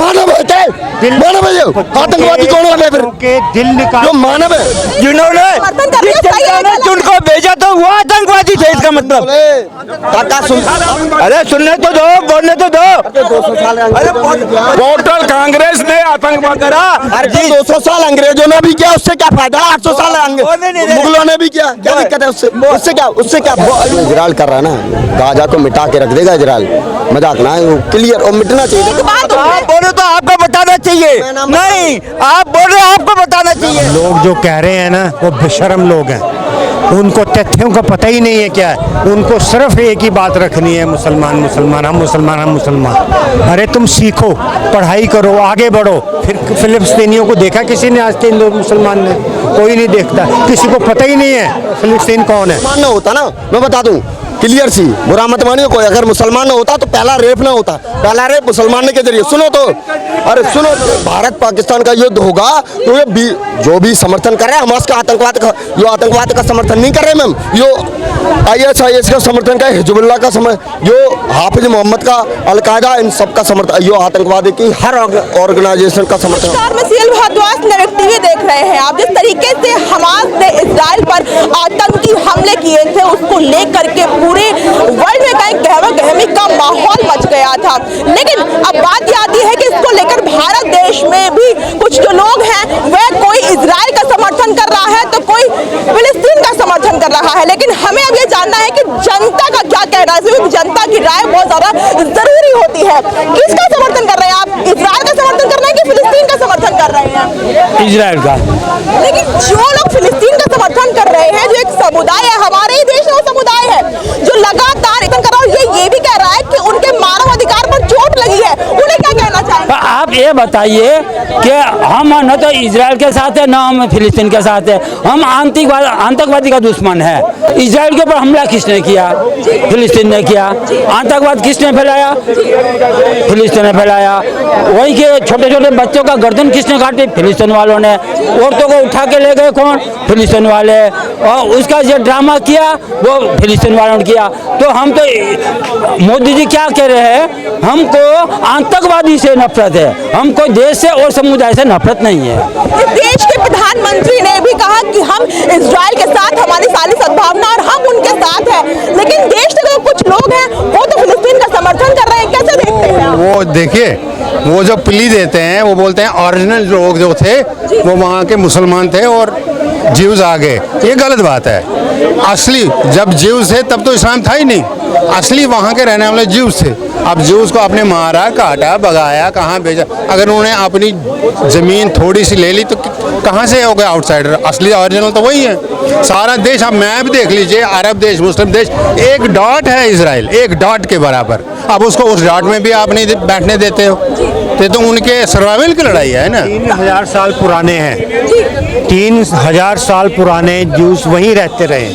मानव है क्या? मानव है जो आतंकवादी कौन है फिर? दिल निकाल जो मानव है, जिन्होंने जिनको भेजा तो वो आतंकवादी थे, इसका मतलब। काका सुन, अरे सुनने तो दो, बोलने तो दो। 200 साल टोटल कांग्रेस ने आतंकवाद करा। 200 साल अंग्रेजों ने भी किया, उससे क्या फायदा? 800 साल मुगलों ने भी किया, क्या दिक्कत है उससे? उससे क्या इजराइल कर रहा है ना, गाजा को मिटा के रख देगा इजराइल। मजाक ना है, क्लियर और मिटना चाहिए। आप बोलो तो आपको बताना चाहिए, नहीं आप बोल रहे आपको बताना चाहिए। लोग जो कह रहे हैं ना वो बेशर्म लोग हैं, उनको तथ्यों का पता ही नहीं है क्या है। उनको सिर्फ एक ही बात रखनी है, मुसलमान मुसलमान, हम मुसलमान हम मुसलमान। अरे तुम सीखो, पढ़ाई करो, आगे बढ़ो। फिर फिलिस्तीनियों को देखा किसी ने आज के हिंदू मुसलमान ने? कोई नहीं देखता, किसी को पता ही नहीं है फिलिस्तीन कौन है। मुसलमान ना होता ना, मैं बता दूं क्लियर सी, बुरा मत मानियो कोई, अगर मुसलमान ना होता तो पहला रेप ना होता। पहला रेप मुसलमान के जरिए। सुनो तो, अरे सुनो, भारत पाकिस्तान का युद्ध होगा तो ये जो भी समर्थन कर रहे हैं हमास का, आतंकवाद का समर्थन नहीं कर रहे मैम। यो ISIS का समर्थन कर, हिजबुल्लाह का समर्थन, जो हाफिज मोहम्मद का, अलकायदा, इन सब का समर्थन, यो आतंकवादी की हर ऑर्गेनाइजेशन का समर्थन। टीवी देख रहे हैं आप, जिस तरीके से हमास ने इजराइल पर आतंकी हमले किए थे, उसको लेकर के पूरे वर्ल्ड में कहीं गहमा-गहमी का माहौल मच गया था। लेकिन अब बात ये आती है कि इसको लेकर भारत देश में भी कुछ जो लोग हैं वह कोई इजराइल का समर्थन कर रहा है तो कोई फिलिस्तीन का समर्थन कर रहा है। लेकिन हमें अब ये जानना है कि जनता का क्या कहना है, क्योंकि जनता की राय बहुत ज्यादा जरूरी होती है। किसका समर्थन कर रहे हैं आप? इजराइल का समर्थन कर रहे हैं कि फिलिस्तीन का समर्थन कर रहे हैं? इजराइल का। लेकिन जो लोग फिलिस्तीन का समर्थन कर रहे हैं, जो एक समुदाय है हमारे ही देश में, वो समुदाय है जो लगातार इतना कर रहा है, ये भी कह रहा है कि उनके मानव अधिकार पर चोट लगी है, उन्हें क्या कहना चाहिए? आप ये बताइए कि हम न तो इजराइल के साथ है, ना हम फिलिस्तीन के साथ है। हम आतंकवादी का दुश्मन है। इजराइल के ऊपर हमला किसने किया? फिलिस्तीन ने किया। आतंकवाद किसने फैलाया? फिलिस्तीन ने फैलाया। वही के छोटे छोटे बच्चों का गर्दन किसने काटी? फिलिस्तीन वालों ने। औरतों को उठा के ले गए कौन? फिलिस्तीन वाले। और उसका जो ड्रामा किया वो फिलिस्तीन वालों ने किया। तो हम तो, मोदी जी क्या कह रहे हैं, हमको आतंकवादी से नफरत है, हमको देश से और समुदाय से नफरत नहीं है। देश के प्रधानमंत्री ने भी कहा कि हम इजराइल के साथ, हमारी सारी सद्भावना और हम उनके साथ हैं। लेकिन देश के जो कुछ लोग हैं वो तो फिलिस्तीन का समर्थन कर रहे हैं, कैसे देखते हैं? वो देखिए, वो जो प्ली देते हैं वो बोलते हैं ओरिजिनल लोग जो थे वो वहाँ के मुसलमान थे और ज्यूज आ गए। ये गलत बात है। असली जब ज्यूज थे तब तो इस्लाम था ही नहीं। असली वहाँ के रहने वाले ज्यूज थे। अब ज्यूज को आपने मारा, काटा, भगाया, कहाँ भेजा? अगर उन्होंने अपनी ज़मीन थोड़ी सी ले ली तो कहाँ से हो गए आउटसाइडर? असली ओरिजिनल तो वही है। सारा देश, आप मैप देख लीजिए, अरब देश, मुस्लिम देश, एक डॉट है इजराइल, एक डॉट के बराबर। अब उसको उस डॉट में भी आप नहीं बैठने देते हो, तो उनके सर्वाइवल की लड़ाई है ना। 3000 साल पुराने हैं, 3000 साल पुराने ज्यूस वहीं रहते रहे।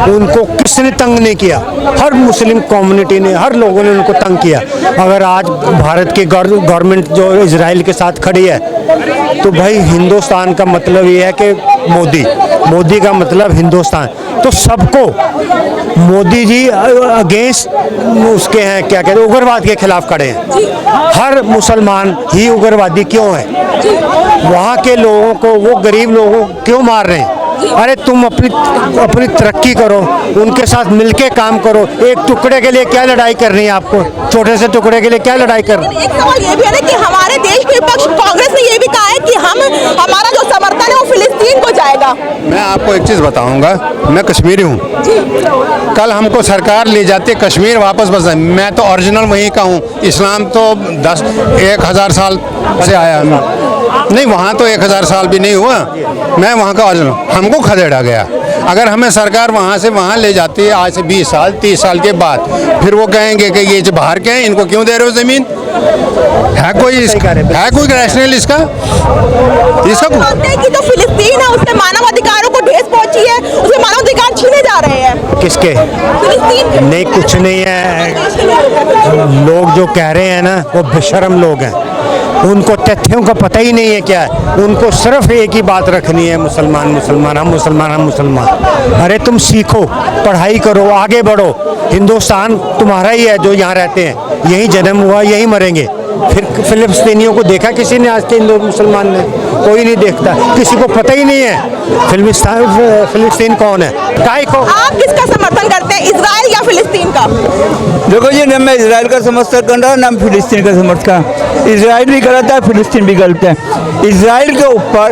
उनको किसने तंग नहीं किया? हर मुस्लिम कम्युनिटी ने, हर लोगों ने उनको तंग किया। अगर आज भारत की गवर्नमेंट जो इजराइल के साथ खड़ी है तो भाई हिंदुस्तान का मतलब ये है कि मोदी का मतलब हिंदुस्तान। तो सबको मोदी जी अगेंस्ट उसके हैं, क्या कहते हैं, उग्रवाद के खिलाफ खड़े हैं। हर मुसलमान ही उग्रवादी क्यों है? वहाँ के लोगों को, वो गरीब लोगों को क्यों मार रहे हैं? अरे तुम अपनी तरक्की करो, उनके साथ मिलके काम करो। एक टुकड़े के लिए क्या लड़ाई करनी है आपको? छोटे से टुकड़े के लिए क्या लड़ाई करनी? एक सवाल ये भी है ना कि हमारे देश के विपक्ष कांग्रेस ने ये भी कहा है कि हमारा जो समर्थन है वो फिलिस्तीन को जाएगा। मैं आपको एक चीज़ बताऊंगा, मैं कश्मीरी हूँ। कल हमको सरकार ले जाती है कश्मीर वापस, बस मैं तो ओरिजिनल वहीं का हूँ। इस्लाम तो 1000 साल से आया नहीं, वहाँ तो 1000 साल भी नहीं हुआ। मैं वहाँ का ओरिजिनल, हमको खदेड़ा गया। अगर हमें सरकार वहाँ से वहाँ ले जाती है आज से 20 साल 30 साल के बाद, फिर वो कहेंगे कि ये जो बाहर के हैं इनको क्यों दे रहे हो ज़मीन? है कोई रैशनल इसका? कि जो फिलिस्तीन है उसके मानव अधिकारों को ठेस पहुंची है, उसके मानव अधिकार छीने जा रहे हैं। किसके? फिलिस्तीन। नहीं, कुछ नहीं है। लोग जो कह रहे हैं ना वो बेशर्म लोग हैं, उनको तथ्यों का पता ही नहीं है क्या है। उनको सिर्फ एक ही बात रखनी है, मुसलमान मुसलमान, हम मुसलमान हम मुसलमान। अरे तुम सीखो, पढ़ाई करो, आगे बढ़ो। हिंदुस्तान तुम्हारा ही है जो यहाँ रहते हैं, यहीं जन्म हुआ, यहीं मरेंगे। फिर फिलिस्तीनियों को देखा किसी ने आज के हिंदू मुसलमान ने? कोई नहीं देखता, किसी को पता ही नहीं है फिलिस्तीन कौन है, काय को। आप किसका समर्थन करते हैं, इजराइल या फिलिस्तीन का? देखो जी, न मैं इजराइल का समर्थन कर रहा हूँ, न फिलिस्तीन का समर्थन। इजराइल भी गलत है, फिलिस्तीन भी गलत है। इजराइल के ऊपर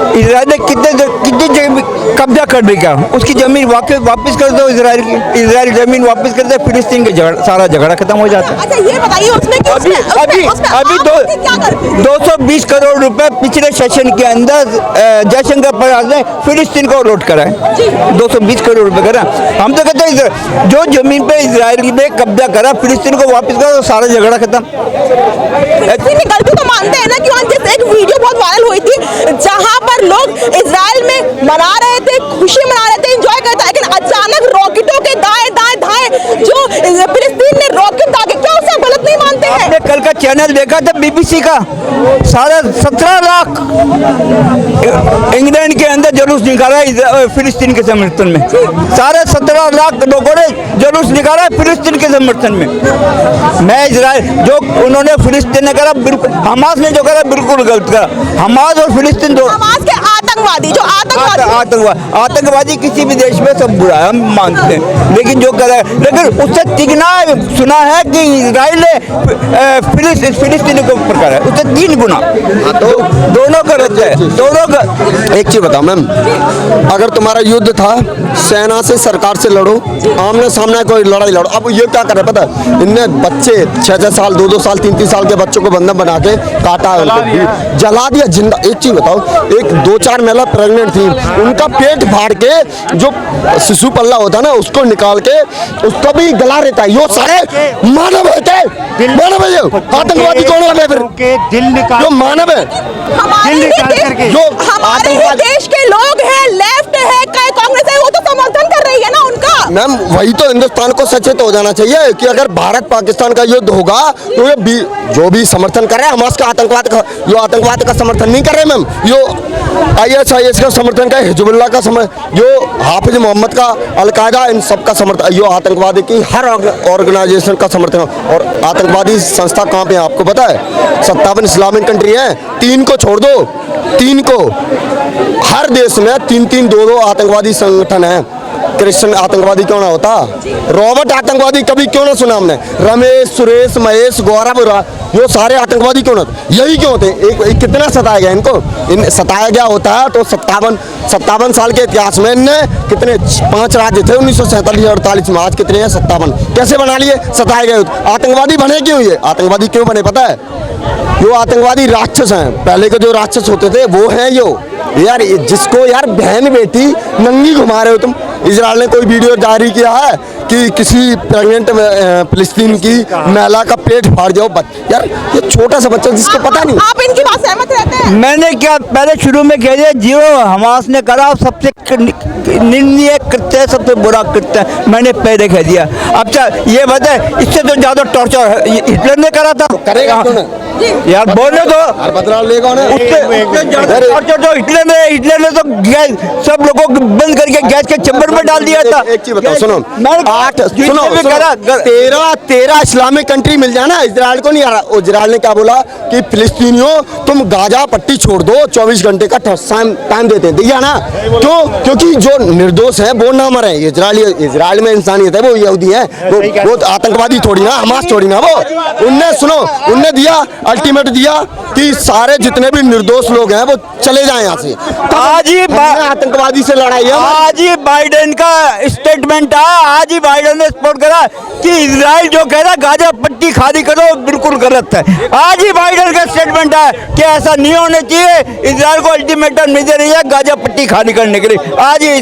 इजराइल ने कितने कब्जा कर दिया, उसकी जमीन वापस कर दो इजराइल की। इजराइल जमीन वापस कर दे, फिलिस्तीन के सारा झगड़ा खत्म हो जाता है। अच्छा ये बताइए उसमें कि अभी 220 करोड़ रुपए पिछले सेशन के अंदर जयशंकर प्रसाद ने फिलिस्तीन को अलॉट करा है। 220 करोड़ रुपए करा। हम तो कहते हैं जो जमीन पे इजराइल ने कब्जा करा, फिलिस्तीन को वापस करा तो सारा झगड़ा खत्म। गलती तो मानते हैं ना कि वहाँ जैसे एक वीडियो बहुत वायरल हुई थी जहाँ पर लोग इजराइल में मना रहे थे, खुशी मना रहे थे, एंजॉय करते, लेकिन अचानक रॉकेटों के दाएं जो फिलिस्तीन ने रॉकेट दागे, क्या उसे आप गलत नहीं मानते हैं? आपने कल का चैनल देखा था बीबीसी का, साढ़े 17 लाख इंग्लैंड के अंदर जुलूस निकाला फिलिस्तीन के समर्थन में। साढ़े 17 लाख लोगों ने जुलूस निकाला फिलिस्तीन के समर्थन में। मैं इजराइल जो उन्होंने फिलिस्तीन ने करा, बिल्कुल हमास ने जो करा बिल्कुल गलत करा। हमास और फिलिस्तीन दो हमास के आतंकवादी जो आतंकवादी किसी भी देश में सब बुरा है, हम मानते हैं, लेकिन जो करा, लेकिन उससे तिगना सुना है कि इजराइल ने फिलिस्तीन को ऊपर करा है, उससे 3 गुना। तो दोनों गलत है, दोनों का। एक चीज बताओ मैम, अगर तुम्हारा युद्ध था, सेना से सरकार से लड़ो, आमने सामने कोई लड़ाई लड़ो। अब ये क्या करे पता है, इनने बच्चे 6-6 साल 2-2 साल 3-3 साल के बच्चों को बंधक बना के काटा, जला दिया जिंदा। एक चीज बताओ, एक 2-4 महिला प्रेग्नेंट थी, उनका पेट फाड़ के जो शिशु पल्ला होता है ना, उसको निकाल के उसका भी गला रहता है। यो सारे मानव है, मानव है। आतंकवादी कौन है फिर? दिल निकाल, जो मानव है, हमारे देश के लोग हैं, लेफ्ट है, कांग्रेस है, वो तो समर्थन कर रही है ना उनका। मैम वही तो हिंदुस्तान को सचेत हो जाना चाहिए कि अगर भारत पाकिस्तान का युद्ध होगा तो ये जो भी समर्थन कर रहे हैं हमास का आतंकवाद का समर्थन नहीं कर रहे मैम। यो ISIS का समर्थन कर, हिजबुल्लाह का समर्थन, जो हाफिज मोहम्मद का, अलकायदा, इन सब का समर्थन, यो आतंकवादी की हर ऑर्गेनाइजेशन का समर्थन। और आतंकवादी संस्था कहाँ पे है आपको पता है? 57 इस्लामिक कंट्री है, 3 को छोड़ दो, 3 को, हर देश में 3-3 2-2 आतंकवादी संगठन है। क्रिश्चियन आतंकवादी क्यों ना होता? रॉबर्ट आतंकवादी कभी क्यों ना सुना हमने? रमेश, सुरेश, महेश, गौरव, ये सारे आतंकवादी क्यों ना? यही क्यों होते? एक कितना सताया गया इनको? सताया गया होता है तो 57 साल के इतिहास में इनने कितने 5 राज्य थे 1947-48 में, आज कितने हैं? 57। कैसे बना लिए? सताए गए। आतंकवादी बने क्यों? ये आतंकवादी क्यों बने पता है? जो आतंकवादी राक्षस हैं, पहले के जो राक्षस होते थे वो हैं यो यार, जिसको यार बहन बेटी नंगी घुमा रहे हो तुम। इजराइल ने कोई वीडियो जारी किया है कि किसी प्रेग्नेंट फिलिस्तीन की महिला का पेट फाड़ जाओ? यार ये छोटा सा बच्चा जिसको पता नहीं। आप इनकी बात सहमत रहते हैं? मैंने क्या पहले शुरू में कह दिया, जो हमास ने करा सबसे निंदनीय कृत्य, सबसे बुरा कृत्य, मैंने पहले कह दिया। अब ये बता, इससे तो ज्यादा टॉर्चर हिटलर ने करा था। करेगा क्यों ना यार, बोलने दो, बदलाव लेगा ना। टॉर्चर तो हिटलर ने तो गैस सब लोगों को बंद करके गैस के चैम्बर में डाल दिया था। एक चीज बताओ, सुनो 13 इस्लामिक कंट्री मिल जाए ना, इजराइल को नहीं आ रहा। इजराइल ने क्या बोला कि फिलिस्तीनियों तुम गाजा पट्टी छोड़ दो, 24 घंटे का टाइम देते हैं, दिया ना? क्यों? क्योंकि जो निर्दोष है वो ना मरे। इजराइल में इंसानियत है, वो यहूदी है, वो आतंकवादी थोड़ी ना, हमास थोड़ी ना। वो उनने दिया अल्टीमेट दिया कि सारे जितने भी निर्दोष लोग हैं वो चले जाएं यहाँ से। आज ही आतंकवादी से लड़ाई है। आज ही बाइडेन का स्टेटमेंट था, आज ही बाइडेन ने सपोर्ट करा कि इजराइल जो कह रहा है गाजा पट्टी खाली करो, बिल्कुल गलत है। आज ही बाइडेन का स्टेटमेंट है कि ऐसा नहीं होना चाहिए, इजराइल को अल्टीमेटम नहीं दे रही है गाजा पट्टी खाली करने के लिए। आज ही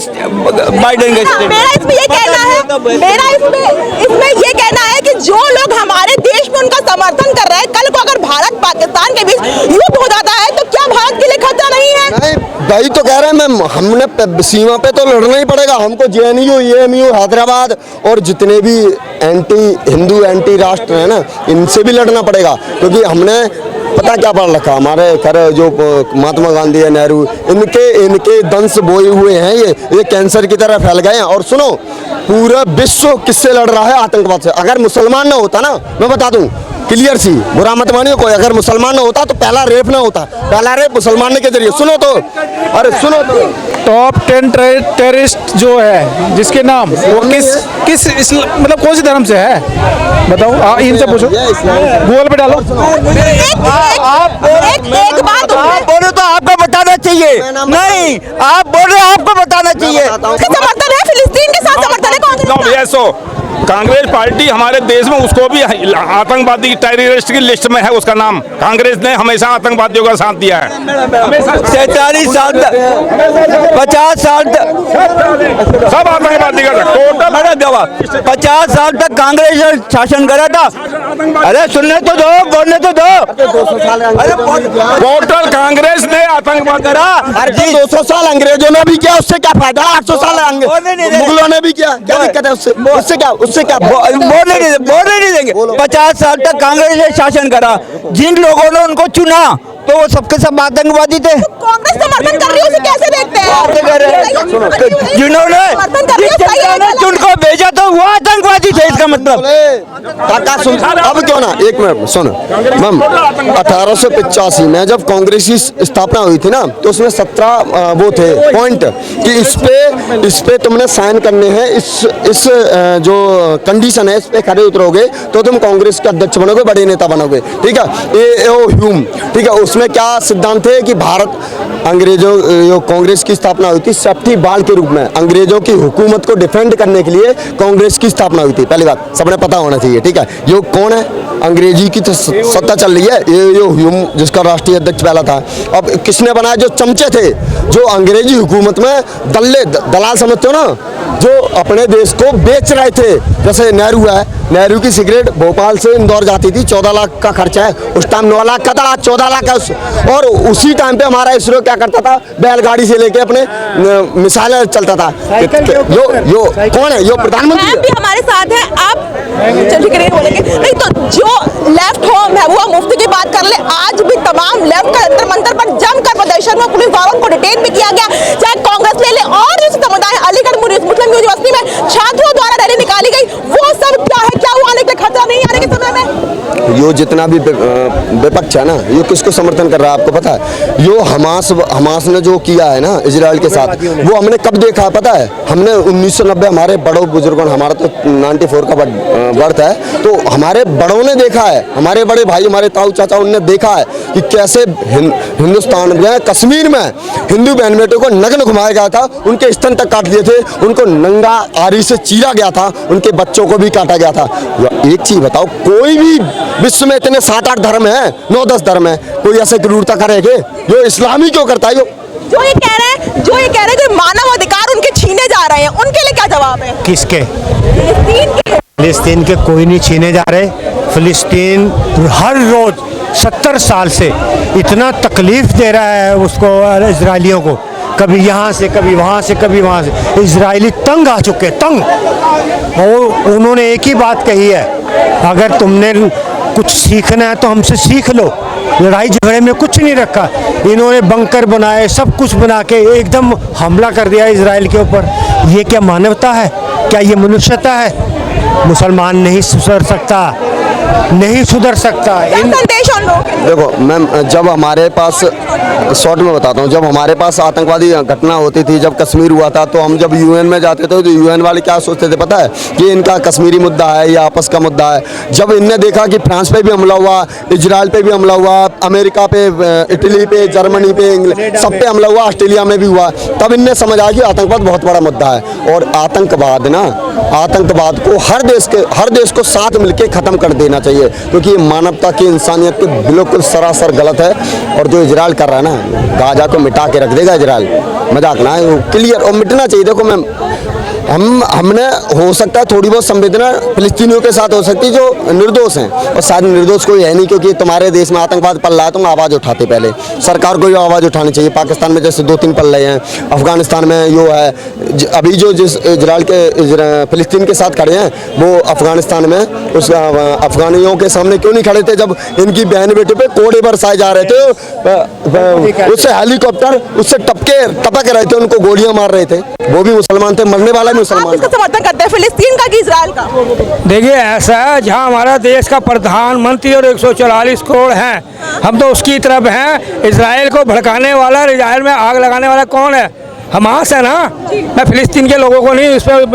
बाइडेन का स्टेटमेंट। मेरा इसमें ये कहना है कि जो लोग हमारे देश में उनका समर्थन कर रहे हैं, कल को अगर भारत पाकिस्तान के बीच युद्ध हो जाता है तो क्या भारत के लिए खतरा नहीं है? नहीं, वही तो कह रहे हैं मैम, हमने सीमा पे तो लड़ना ही पड़ेगा हमको। JNU, AMU, हैदराबाद और जितने भी एंटी हिंदू एंटी राष्ट्र है ना, इनसे भी लड़ना पड़ेगा। क्योंकि हमने पता क्या पढ़ रखा, हमारे घर जो महात्मा गांधी है, नेहरू, इनके दंश बोए हुए हैं, ये कैंसर की तरह फैल गए हैं। और सुनो, पूरा विश्व किससे लड़ रहा है? आतंकवाद से। अगर मुसलमान ना होता ना, मैं बता दूं, क्लियर सी, बुरा मत मानिए कोई, अगर मुसलमान ना होता तो पहला रेप ना होता, पहला रेप मुसलमान के जरिए। सुनो तो, अरे सुनो तो, टॉप 10 टेररिस्ट जो है जिसके नाम वो किस मतलब कौन से धर्म से है बताओ, इनसे पूछो, गूगल पे डालो। एक बात आप बोलो तो आपको बताना चाहिए, नहीं आप बोल रहे आपको बताना चाहिए। समर्थन है फिलिस्तीन के साथ, समर्थन है कौन? कांग्रेस पार्टी हमारे देश में उसको भी आतंकवादी टेररिस्ट की लिस्ट में है, उसका नाम। कांग्रेस ने हमेशा आतंकवादियों का साथ दिया है। 47 साल तक, 50 साल तक सब आतंकवादी का टोटल। मेरा जवाब, 50 साल तक कांग्रेस ने शासन करा था। अरे सुनने तो दो, बोलने तो दो। अरे टोटल कांग्रेस ने आतंकवाद करा। अरे 200 साल अंग्रेजों ने भी किया, उससे क्या फायदा? 800 साल मुगलों ने भी किया, क्या दिक्कत है उससे? उससे क्या बोलने नहीं देंगे। 50 साल तक कांग्रेस ने शासन करा, जिन लोगों ने उनको चुना तो वो सबके सब आतंकवादी थे। कांग्रेस समर्थन कर रही है, उसे कैसे देखते हैं? जिन्होंने जिनको भेजा तो वो आतंकवादी थे, इसका मतलब। काका सुन, अब क्यों ना, एक मिनट सुन मैम, 1885 में जब कांग्रेस की स्थापना हुई थी ना, तो उसमें 17 वो थे पॉइंट कि इस पे तुमने साइन करने हैं, इस जो कंडीशन है, इस पे खड़े उतरोगे तो तुम कांग्रेस के अध्यक्ष बनोगे, बड़े नेता बनोगे, ठीक है। ह्यूम, ठीक है, उसमें क्या सिद्धांत थे कि भारत अंग्रेजों जो कांग्रेस की स्थापना हुई थी सेफ्टी बाल के रूप में, अंग्रेजों की हुकूमत को डिफेंड करने के लिए कांग्रेस की स्थापना हुई थी। पहली बात सबने पता होना चाहिए, ठीक है। ये कौन है? अंग्रेजी की तो सत्ता चल रही है, ये ह्यूम जिसका राष्ट्रीय अध्यक्ष पहला था। अब किसने बनाया? जो चमचे थे, जो अंग्रेजी हुकूमत में दलाल समझते हो ना, जो अपने देश को बेच रहे थे। जैसे नेहरू है, नेहरू की सिगरेट भोपाल से इंदौर जाती थी, 14 लाख का खर्चा है, उस टाइम 9 लाख का था, आज 14 लाख का। और उसी टाइम पे हमारा इसरो क्या करता था? बैलगाड़ी से लेके अपने मिसाइल चलता था। यो कौन है? यो प्रधानमंत्री भी हमारे साथ है। आप चलिए करेंगे, बोलेंगे नहीं तो जो लेफ्ट हो महबूबा मुफ्ती की बात कर ले, आज भी तमाम लेफ्ट का अंतर मंतर पर जमकर प्रदर्शन में पुलिस द्वारा उनको डिटेन भी किया गया। चाहे कांग्रेस ले ले और जिस समुदाय अलीगढ़ मुस्लिम यूनिवर्सिटी में छात्रों द्वारा रैली निकाली गई, वो सब क्या है? क्या वो आने के खतरा नहीं आने के समय में? यो जितना भी विपक्ष है ना, ये किसको समर्थन कर रहा है आपको पता है? यो हमास ने जो किया है ना इजराइल के साथ, वो हमने कब देखा है पता है? हमने 1990, हमारे बड़ों बुजुर्गों, हमारा तो 94 का बर्थ है, तो हमारे बड़ों ने देखा है, हमारे बड़े भाई, हमारे ताऊ चाचा, उनने देखा है कि कैसे हिंदुस्तान में, कश्मीर में हिंदू बहन बेटों को नग्न घुमाया गया था, उनके स्तन तक काट दिए थे, उनको नंगा आरी से चीरा गया था, उनके बच्चों को भी काटा गया था। एक चीज बताओ, कोई भी विश्व में इतने 7-8 धर्म है, 9-10 धर्म है, कोई ऐसे क्रूरता करेगा? जो इस्लामी क्यों करता है? जो ये कह रहे हैं कि मानव अधिकार उनके छीने जा रहे हैं, उनके लिए क्या जवाब है? किसके? फिलिस्तीन के कोई नहीं छीने जा रहे। फिलिस्तीन हर रोज 70 साल से इतना तकलीफ दे रहा है उसको, इजरायलियों को, कभी यहाँ से कभी वहाँ से कभी वहाँ से। इजरायली तंग आ चुके, तंग। और उन्होंने एक ही बात कही है, अगर तुमने कुछ सीखना है तो हमसे सीख लो। लड़ाई झगड़े में कुछ नहीं रखा, इन्होंने बंकर बनाए, सब कुछ बना के एकदम हमला कर दिया इजराइल के ऊपर। ये क्या मानवता है? क्या ये मनुष्यता है? मुसलमान नहीं सुधर सकता, नहीं सुधर सकता। देखो मैम, जब हमारे पास, शॉर्ट में बताता हूँ, जब हमारे पास आतंकवादी घटना होती थी, जब कश्मीर हुआ था, तो हम जब यूएन में जाते थे तो यूएन वाले क्या सोचते थे पता है? कि इनका कश्मीरी मुद्दा है या आपस का मुद्दा है। जब इनने देखा कि फ्रांस पे भी हमला हुआ, इजराइल पे भी हमला हुआ, अमेरिका पे, इटली पे, जर्मनी पे, इंग्लैंड, सब पे हमला हुआ, ऑस्ट्रेलिया में भी हुआ, तब इनने समझ आया कि आतंकवाद बहुत बड़ा मुद्दा है। और आतंकवाद ना, आतंकवाद को हर देश को साथ मिलकर ख़त्म कर देना चाहिए, क्योंकि ये मानवता की, इंसानियत के बिल्कुल सरासर गलत है। और जो इजराइल कर रहा है ना, गाजा को मिटा के रख देगा इजराइल, मजाक ना है, क्लियर। और मिटना चाहिए। देखो मैम, हमने हो सकता है थोड़ी बहुत संवेदना फिलिस्तीनियों के साथ हो सकती है जो निर्दोष हैं, और शायद निर्दोष कोई है नहीं, क्योंकि तुम्हारे देश में आतंकवाद पल रहा है, तुम आवाज़ उठाते। पहले सरकार को ये आवाज़ उठानी चाहिए। पाकिस्तान में जैसे 2-3 पल रहे हैं, अफगानिस्तान में यो है, अभी जो जिस इजराइल के फिलिस्तीन के साथ खड़े हैं, वो अफगानिस्तान में उस अफगानियों के सामने क्यों नहीं खड़े थे जब इनकी बहन बेटे पे कोड़े बरसाए जा रहे थे? उससे हेलीकॉप्टर उससे टपक रहे थे, उनको गोलियां मार रहे थे, वो भी मुसलमान थे, मरने वाला मुसलमान इसका समर्थन करते हैं, फिलिस्तीन का कि इजराइल का? देखिए ऐसा है, जहाँ हमारा देश का प्रधानमंत्री और 144 करोड़ हैं, हम तो उसकी तरफ हैं। इजराइल को भड़काने वाला, इजराइल में आग लगाने वाला कौन है? हमास है ना। मैं फिलिस्तीन के लोगों को नहीं इस पर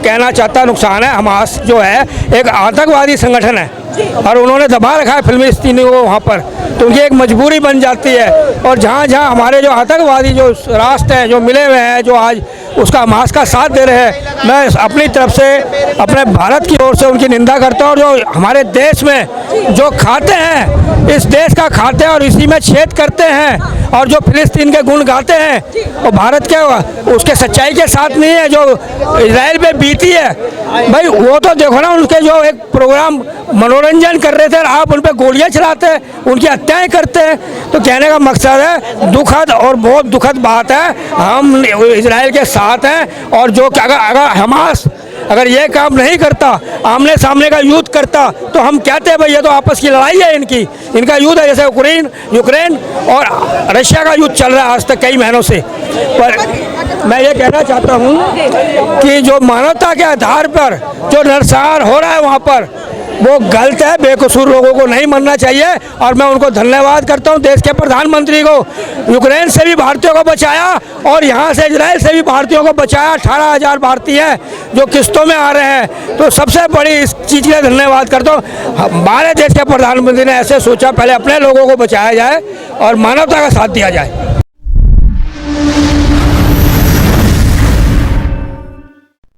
कहना चाहता, नुकसान है। हमास जो है एक आतंकवादी संगठन है और उन्होंने दबा रखा है फिलिस्तीनियों को वहाँ पर, तो उनकी एक मजबूरी बन जाती है। और जहाँ जहाँ हमारे जो आतंकवादी जो रास्ते हैं जो मिले हुए हैं, जो आज उसका हमास का साथ दे रहे हैं, मैं अपनी तरफ से अपने भारत की ओर से उनकी निंदा करता हूँ। और जो हमारे देश में जो खाते हैं, इस देश का खाते हैं और इसी में छेद करते हैं, और जो फिलिस्तीन के गुण गाते हैं वो भारत के उसके सच्चाई के साथ नहीं है, जो इजराइल पे बीती है। भाई वो तो देखो ना, उनके जो एक प्रोग्राम मनोरंजन कर रहे थे, आप उन पर गोलियां चलाते हैं, उनकी हत्याएं करते हैं। तो कहने का मकसद है, दुखद और बहुत दुखद बात है, हम इजराइल के साथ हैं। और जो अगर हमास अगर ये काम नहीं करता, आमने सामने का युद्ध करता, तो हम कहते हैं भाई ये तो आपस की लड़ाई है इनका युद्ध है। जैसे यूक्रेन और रशिया का युद्ध चल रहा है आज तक कई महीनों से। पर मैं ये कहना चाहता हूँ कि जो मानवता के आधार पर जो नरसंहार हो रहा है वहाँ पर, वो गलत है। बेकसूर लोगों को नहीं मरना चाहिए। और मैं उनको धन्यवाद करता हूँ, देश के प्रधानमंत्री को। यूक्रेन से भी भारतीयों को बचाया और यहाँ से इजराइल से भी भारतीयों को बचाया। 18,000 भारतीय हैं जो किस्तों में आ रहे हैं, तो सबसे बड़ी इस चीज़ के लिए धन्यवाद करता हूँ। हमारे देश के प्रधानमंत्री ने ऐसे सोचा, पहले अपने लोगों को बचाया जाए और मानवता का साथ दिया जाए।